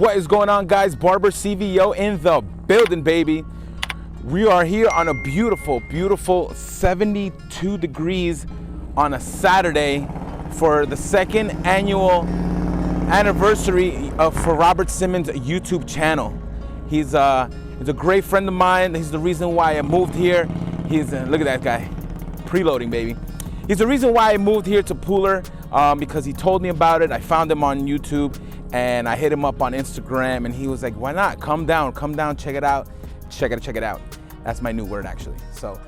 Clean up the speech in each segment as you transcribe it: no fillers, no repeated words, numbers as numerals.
What is going on, guys? Barber CVO in the building, baby. We are here on a beautiful, beautiful 72 degrees on a Saturday for the second annual anniversary for Robert Simmons' YouTube channel. He's a great friend of mine. He's the reason why I moved here. He's look at that guy, preloading, baby. He's the reason why I moved here to Pooler, because he told me about it. I found him on YouTube and I hit him up on Instagram and he was like, why not? Come down, check it out. Check it out. That's my new word, actually. So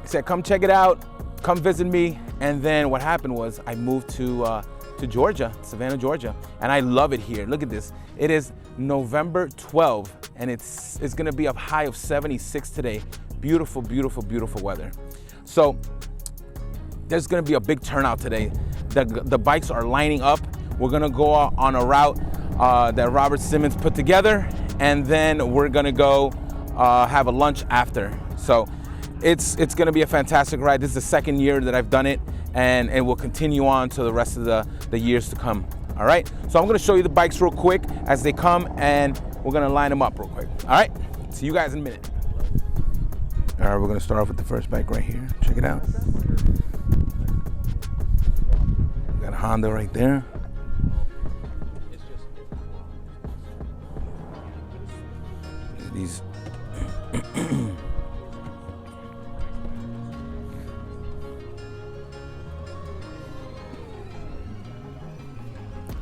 he said, come check it out, come visit me. And then what happened was I moved to Georgia, Savannah, Georgia. And I love it here. Look at this. It is November 12th and it's gonna be a high of 76 today. Beautiful, beautiful, beautiful weather. So there's gonna be a big turnout today. The bikes are lining up. We're gonna go on a route that Robert Simmons put together, and then we're gonna go have a lunch after. So it's gonna be a fantastic ride. This is the second year that I've done it, and it will continue on to the rest of the years to come. All right, so I'm gonna show you the bikes real quick as they come, and we're gonna line them up real quick. All right, see you guys in a minute. All right, we're gonna start off with the first bike right here. Check it out. Got a Honda right there. Look at these.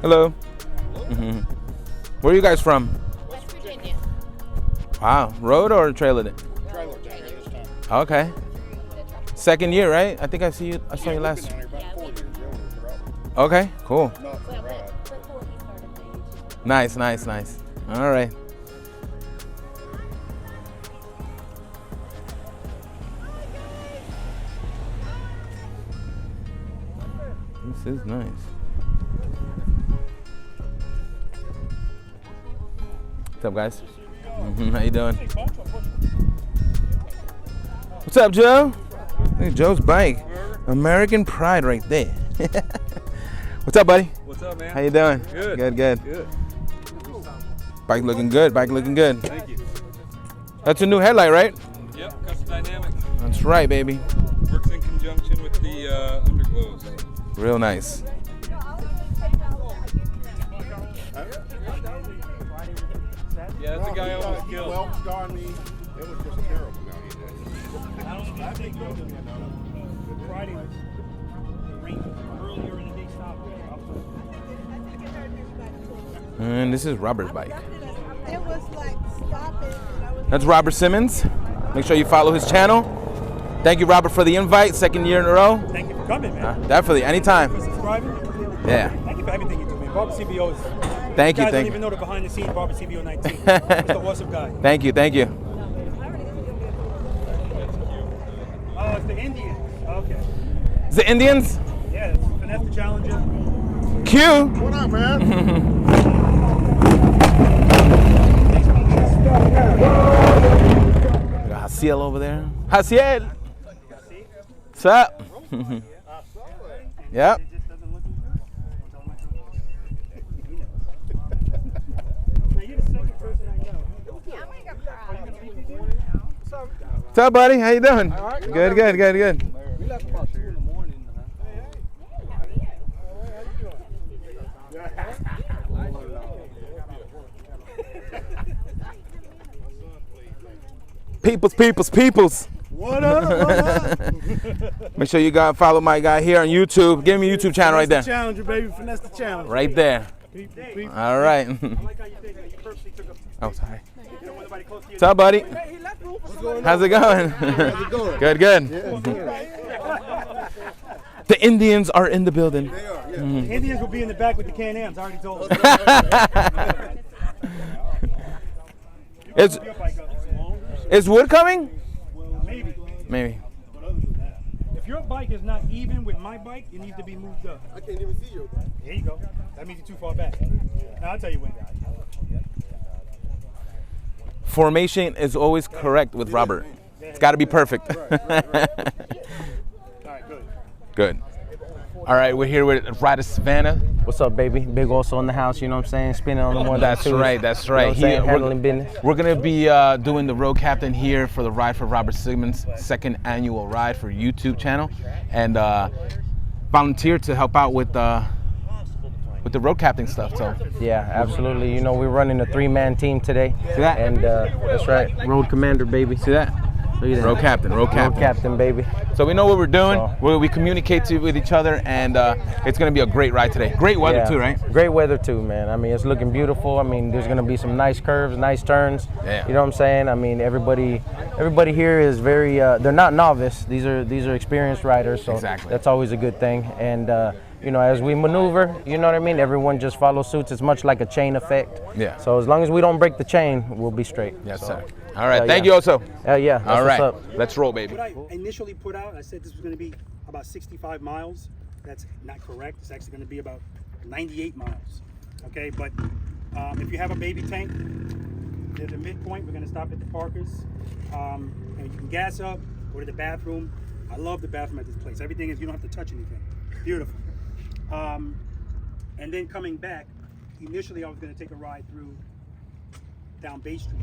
Hello. Mm-hmm. Where are you guys from? West Virginia. Wow, road or trailer? Trailer. Okay. Second year, right? I think I saw you last. Okay, cool. Nice. All right. This is nice. What's up, guys? How you doing? What's up, Joe? Look at Joe's bike. American Pride right there. What's up, buddy? What's up, man? How you doing? Good. Good. Bike looking good. Thank you. That's a new headlight, right? Yep, custom dynamic. That's right, baby. Works in conjunction with the underglows. Real nice. Yeah, that's a guy I almost killed. It was just terrible. Friday was rain earlier in the day stop. And this is Robert's bike. It was like stopping. That's Robert Simmons. Make sure you follow his channel. Thank you, Robert, for the invite. Second year in a row. Thank you for coming, man. Definitely, anytime. For subscribing. Yeah. Thank you for everything you do, man. Barber CVO is. Thank you. You guys don't even know the behind the scenes Barber CVO 19. He's the awesome guy. Thank you. Oh, it's the Indians. Okay. Is it Indians? Yeah, it's Finesse the Challenger. Q. What up, man? We got Hasiel over there. Hasiel. What's up? Yep. What's up, buddy? How you doing? Good. We left about 2 in the morning. Peoples. What up? Make sure you follow my guy here on YouTube. Give me a YouTube channel right there. Challenger, baby. Finesse the Challenger. Right there. All right. Oh, sorry. What's up, buddy? How's it going? Good. The Indians are in the building. They are, yeah. The Indians will be in the back with the Can-Ams. I already told them. Is wood coming? Maybe. Maybe. But other than that, if your bike is not even with my bike, it needs to be moved up. I can't even see your bike. There you go. That means you're too far back. Now I'll tell you when. Formation is always correct with Robert. It's got to be perfect. All right, good. Good. All right, we're here with Ryder Savannah. What's up, baby? Big also in the house, you know what I'm saying? Spinning on the one. That's right, that's right. You know what I'm saying? Handling business. We're gonna be doing the road captain here for the Ride for Robert Sigmund's second annual ride for YouTube channel, and volunteered to help out with the road captain stuff. So yeah, absolutely. You know, we're running a 3-man team today. See that? And that's right, road commander, baby. see that? Look at that. Road captain, road captain. Road captain, baby. So we know what we're doing. So- We communicate with each other, and it's gonna be a great ride today. Great weather Yeah. too, right? Great weather too, man. I mean, it's looking beautiful. I mean, there's gonna be some nice curves, nice turns. Yeah. You know what I'm saying? I mean, everybody here is very. They're not novice. These are experienced riders. So Exactly. that's always a good thing. And you know, as we maneuver, you know what I mean. Everyone just follows suits. It's much like a chain effect. Yeah. So as long as we don't break the chain, we'll be straight. Yes, So, sir. All right, thank yeah. you also. Yeah. That's All right, what's up. let's roll, baby. What I initially put out, I said this was going to be about 65 miles. That's not correct. It's actually going to be about 98 miles. Okay, but if you have a baby tank, near the midpoint, we're going to stop at the Parkers. And you can gas up, go to the bathroom. I love the bathroom at this place. Everything is, you don't have to touch anything. Beautiful. And then coming back, initially I was going to take a ride through down Bay Street.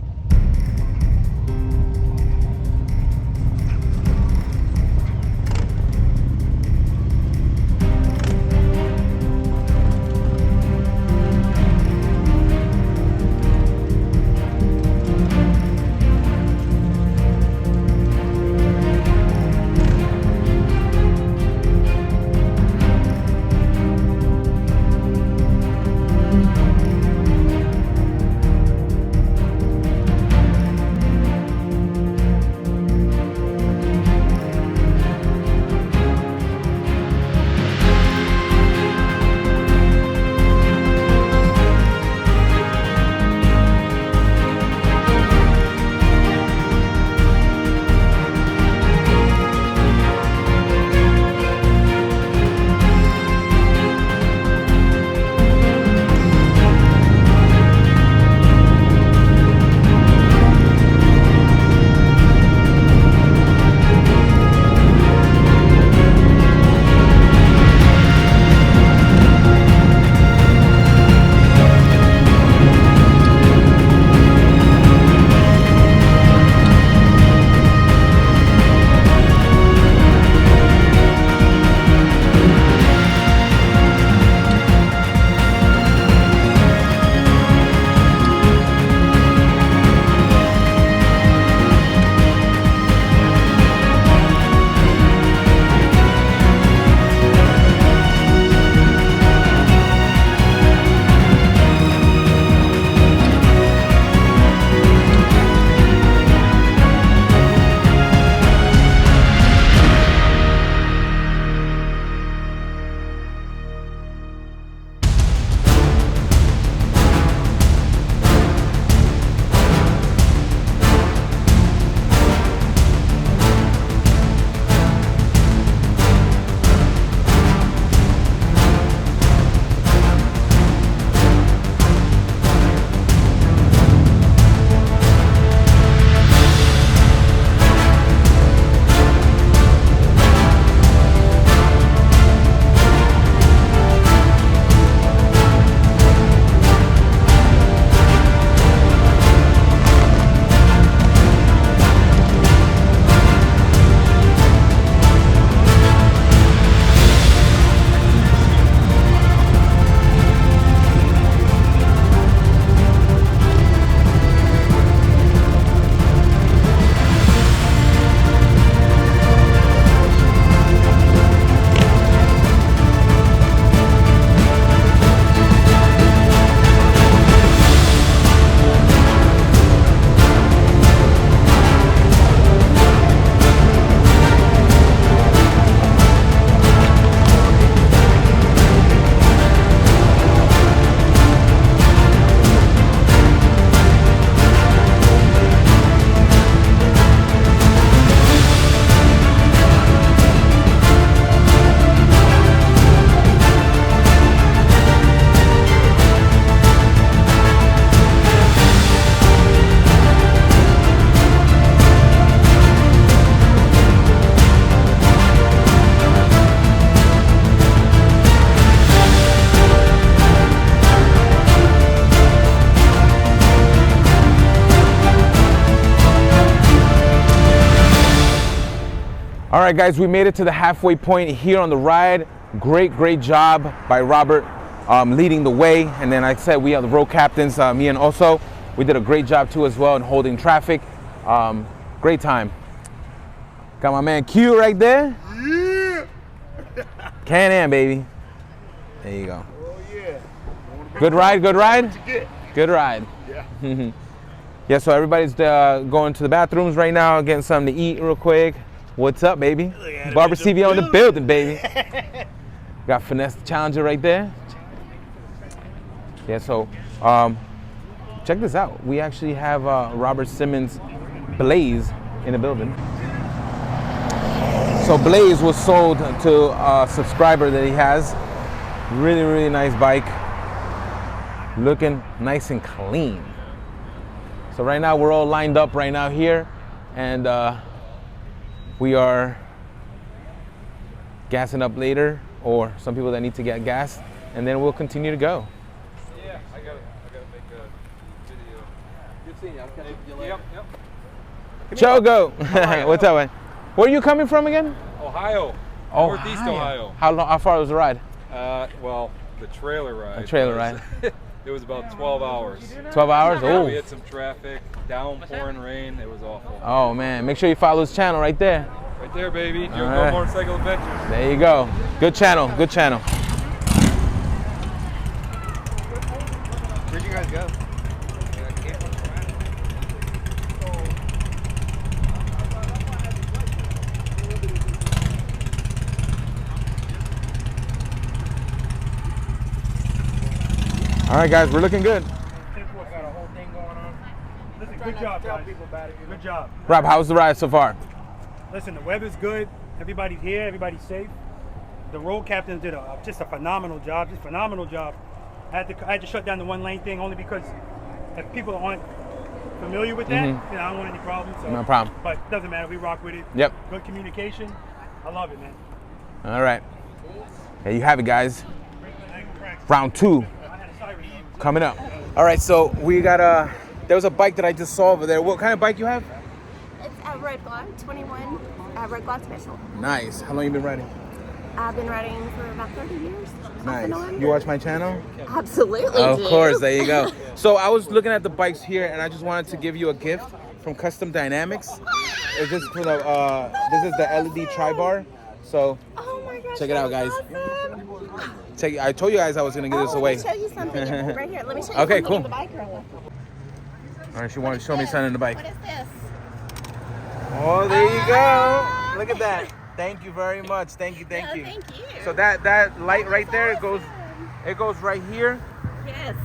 All right, guys, we made it to the halfway point here on the ride. Great job by Robert leading the way. And then like I said, we are the road captains, me and Oso. We did a great job too as well in holding traffic. Great time. Got my man Q right there. Yeah. Can-Am, baby. There you go. Oh yeah. Good ride, good ride? Get. Good ride. Yeah. Yeah, so everybody's going to the bathrooms right now, getting something to eat real quick. What's up, baby? Barber CVO in the building, baby. Got Finesse the Challenger right there. Yeah, so check this out. We actually have Robert Simmons Blaze in the building. So Blaze was sold to a subscriber that he has. Really nice bike. Looking nice and clean. So right now we're all lined up right now here, and we are gassing up later, or some people that need to get gas, and then we'll continue to go. Yeah, I gotta make a video. Good seeing you. I'll catch up with you later. Yep. Chogo! What's up, man? Where are you coming from again? Ohio. Northeast Ohio. How far was the ride? Well, the trailer ride. A trailer ride. It was about 12 hours. 12 hours? Yeah, Oh. we had some traffic, downpouring rain. It was awful. Oh man, make sure you follow his channel right there. Right there, baby. All Your right. Motorcycle Adventures. There you go. Good channel, good channel. Where'd you guys go? All right, guys, we're looking good. Got a whole thing going on. Listen, good job, guys. Good job. Rob, how's the ride so far? Listen, the weather's good. Everybody's here. Everybody's safe. The road captains did just a phenomenal job. Just phenomenal job. I had to shut down the one lane thing only because if people aren't familiar with that, you know, I don't want any problems. So. No problem. But it doesn't matter. We rock with it. Yep. Good communication. I love it, man. All right. There you have it, guys. Round 2 coming up. All right, so we got there was a bike that I just saw over there. What kind of bike you have? It's a Red Glove 21 Red Glove Special. Nice. How long you been riding? I've been riding for about 30 years. Nice. You watch my channel? Absolutely. Of do. course, there you go. So I was looking at the bikes here, and I just wanted to give you a gift from Custom Dynamics. This is for the this is the LED tri-bar. So Oh my gosh. check it out, that's guys. awesome. check. I told you guys I was gonna give this away. Let me show you something right here. Let me show you Okay, something cool. in the bike real quick. All right, she wanted to show me something in the bike. What is this? Oh, there you go. Look at that. Thank you very much. Thank you. Oh, thank you. So that light right there, it goes right here. Yes.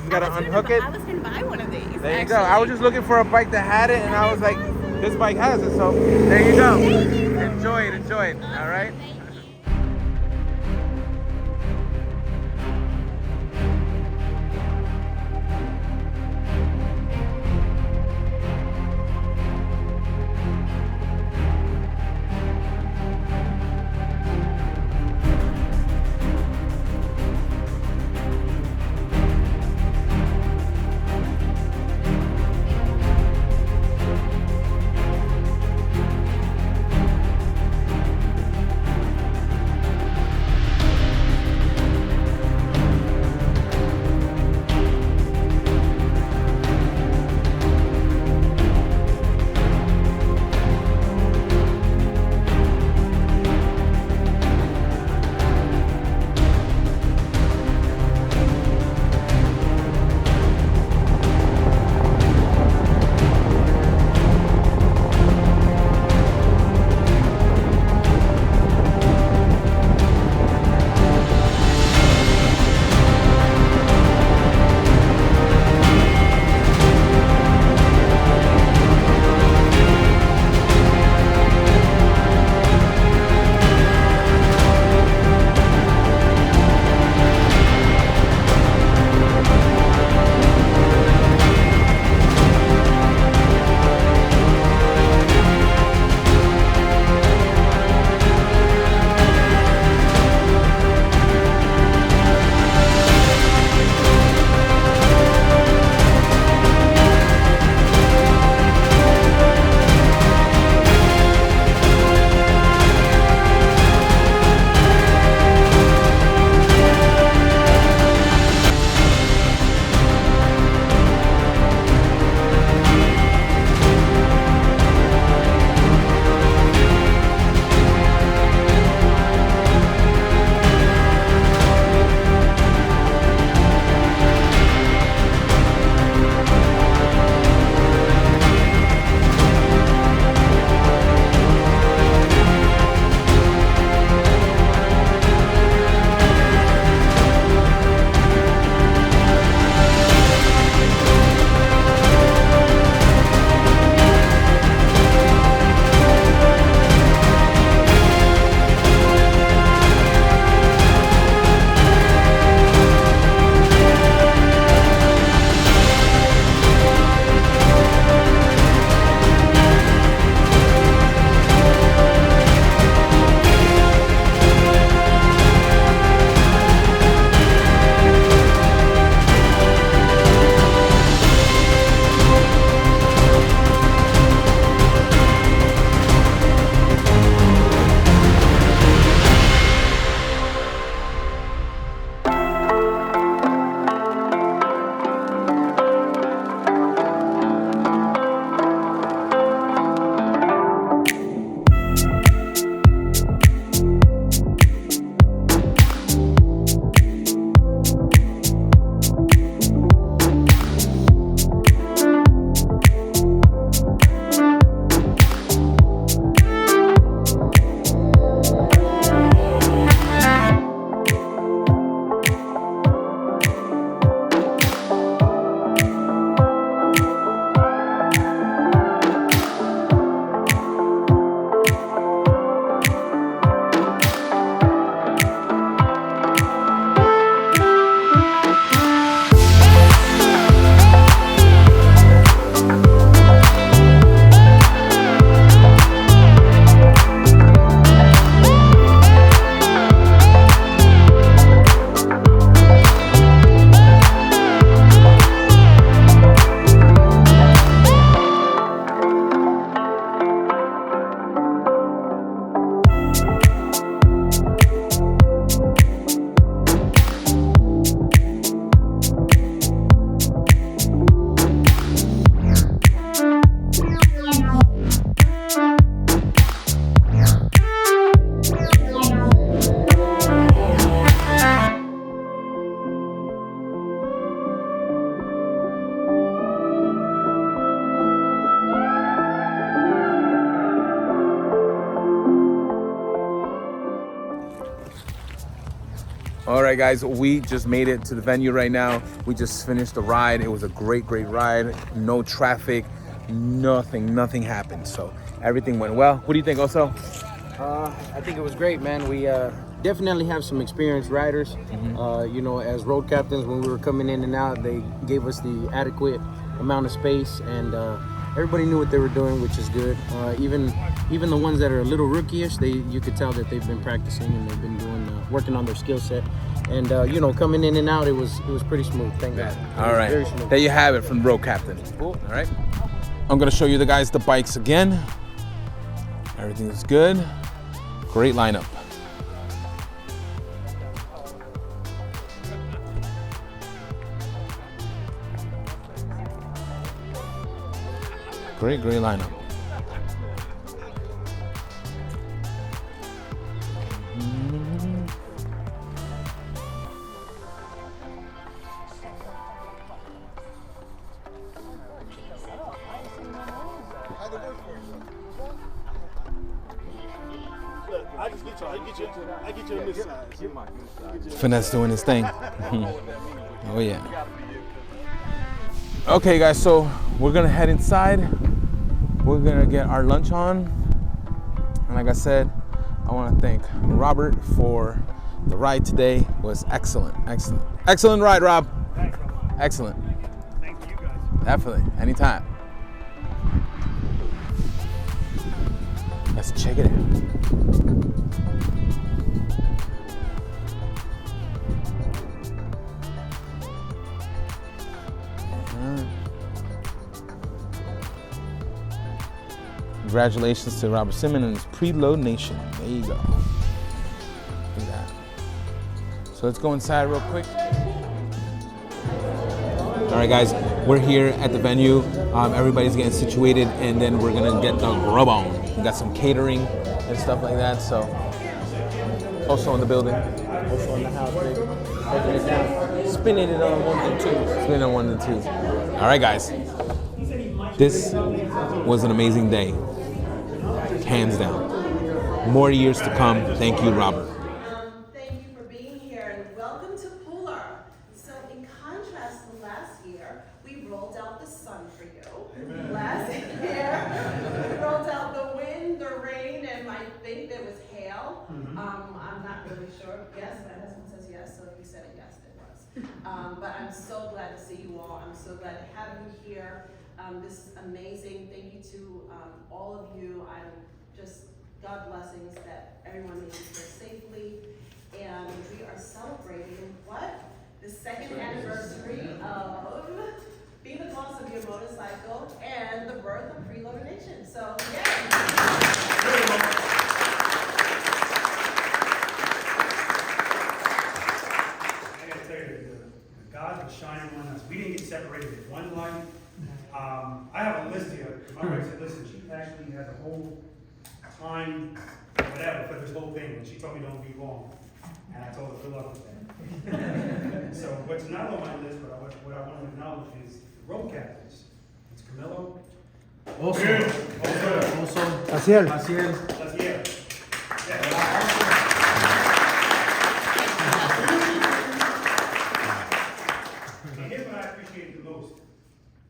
You gotta unhook it. I was going to buy one of these. There you go. I was just looking for a bike that had it, and I was like, this bike has it. So there you go. Enjoy it. Enjoy it. All right. All right, guys, we just made it to the venue right now. We just finished the ride. It was a great ride. No traffic, nothing happened. So everything went well. What do you think, Oso? I think it was great, man. We definitely have some experienced riders. You know, as road captains, when we were coming in and out, they gave us the adequate amount of space, and everybody knew what they were doing, which is good. Even the ones that are a little rookie-ish, you could tell that they've been practicing and they've been working on their skill set. And you know, coming in and out, it was pretty smooth. Thank God. All right, very smooth. there you have it from the road captain. Cool. All right, I'm gonna show you the guys the bikes again. Everything is good. Great lineup. Great lineup. I get you in this size. Finesse doing his thing. Oh yeah. Okay guys, so we're gonna head inside. We're gonna get our lunch on. And like I said, I wanna thank Robert for the ride today. It was excellent. Excellent ride, Rob. Thanks, brother. Excellent. Thank you guys. Definitely, anytime. Let's check it out. Congratulations to Robert Simmons and his Preload Nation. There you go. Look at that. So let's go inside real quick. All right, guys, we're here at the venue. Everybody's getting situated, and then we're gonna get the grub on. We got some catering and stuff like that. So, also in the building. Also in the house, baby. Taking it down. Spinning it on 1 and 2. Spinning on 1 and 2. All right, guys. This was an amazing day. Hands down. More years to come. Thank you, Robert. Thank you for being here and welcome to Pooler. So in contrast to last year, we rolled out the sun for you. Last year, we rolled out the wind, the rain, and I think there was hail. I'm not really sure. Yes, my husband says yes, so if you said it, yes, it was. But I'm so glad to see you all. I'm so glad to have you here. This is amazing. Thank you to all of you. I'm just God blessings that everyone made it here safely. And we are celebrating what? The second anniversary of being the boss of your motorcycle and the birth of Preloader Nation. So, yeah. I gotta tell you, the gods are shining on us. We didn't get separated with one light. I have a list here. My wife said, listen, she actually has a whole time, whatever, for this whole thing. And she told me don't be long. And I told her, good luck with that. So what's not on my list, but what I want to acknowledge is the road captains. It's Camilo. Also. Asiel. And here's what I appreciate the most.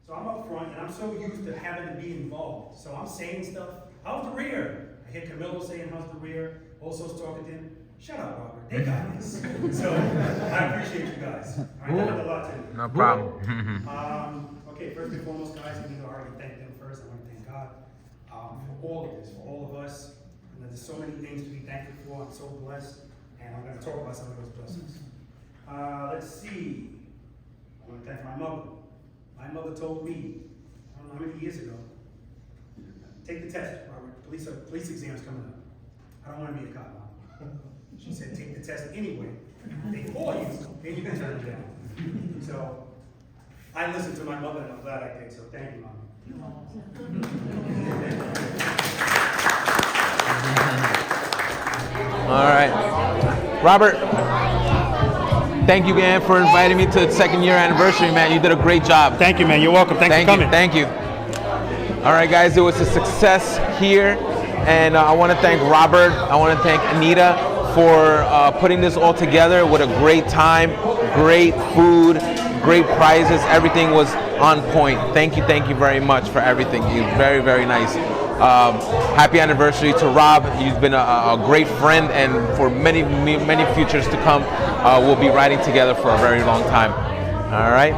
So I'm up front, and I'm so used to having to be involved. So I'm saying stuff. How's the rear? I hear Camilo saying, how's the rear? Also talking to him. Shut up, Robert. They got this. So I appreciate you guys. All right, that meant a lot to me. No problem. Okay, first and foremost, guys, I need to already thank them first. I want to thank God for all of this, for all of us. And there's so many things to be thankful for. I'm so blessed. And I'm going to talk about some of those blessings. Let's see. I want to thank my mother. My mother told me, I don't know how many years ago, take the test, Robert. Police exam's coming up. I don't want to be a cop now. She said, take the test anyway. They call you, then you can turn it down. So I listened to my mother, and I'm glad I did. So thank you, Mom. All right. Robert, thank you again for inviting me to the 2nd year anniversary, man. You did a great job. Thank you, man. You're welcome. Thanks for coming. Thank you. All right, guys, it was a success here. And I want to thank Robert. I want to thank Anita for putting this all together with a great time, great food, great prizes. Everything was on point. Thank you very much for everything. You're very, very nice. Happy anniversary to Rob. He's been a great friend, and for many futures to come, we'll be riding together for a very long time. All right.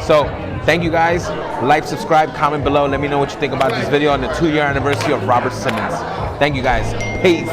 So thank you guys. Like, subscribe, comment below. Let me know what you think about this video on the 2-year anniversary of Robert Simmons. Thank you guys. Peace.